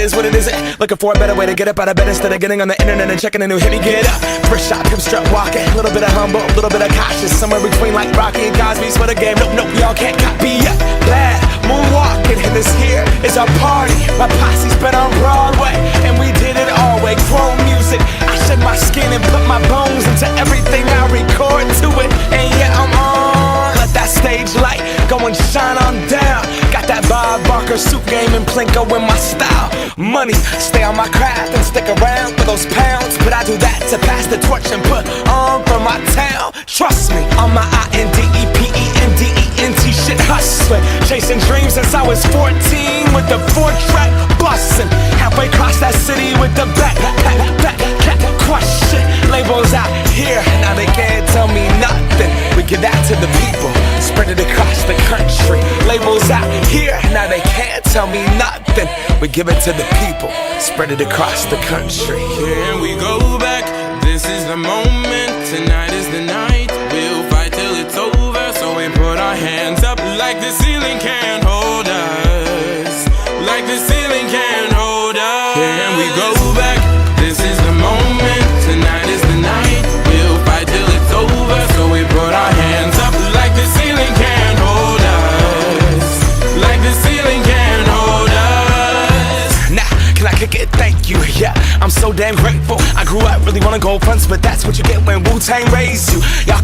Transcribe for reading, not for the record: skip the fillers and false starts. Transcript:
is what it isn't. Looking for a better way to get up out of bed instead of getting on the internet and checking a new hit. Me get up, first shot, come strut walking. A little bit of humble, a little bit of cautious. Somewhere between like Rocky and Cosby's for the game. Nope, y'all can't copy yet. Glad moonwalking, and this here is our party. My posse's been on Broadway, and we did it all way. Chrome music, I shed my skin and put my bones into everything I record to it. And yeah, I'm on. Let that stage light go and shine on down. Got that Bob Barker suit game and Plinko in my style. Money, stay on my craft and stick around for those pounds. But I do that to pass the torch and put on for my town. Trust me, on my INDEPENDENT shit hustling. Chasing dreams since I was 14 with the 4-track bustin'. Halfway across that city with the back question. Labels out here, now they can't tell me nothing. We give that to the people, spread it across the country. Labels out here, now they can't tell me nothing. We give it to the people, spread it across the country. Here we go back, this is the moment. Tonight is the night, we'll fight till it's over. So we put our hands up like the ceiling can't hold us. Like the ceiling can't hold us. Here we go back, this is the moment. Tonight is the night, we'll fight till it's over. So we put our hands up like the ceiling can't hold us. Like the ceiling can't hold us. Nah, can I kick it? Thank you, yeah, I'm so damn grateful. I grew up really wanna go fronts, but that's what you get when Wu-Tang raised you. Y'all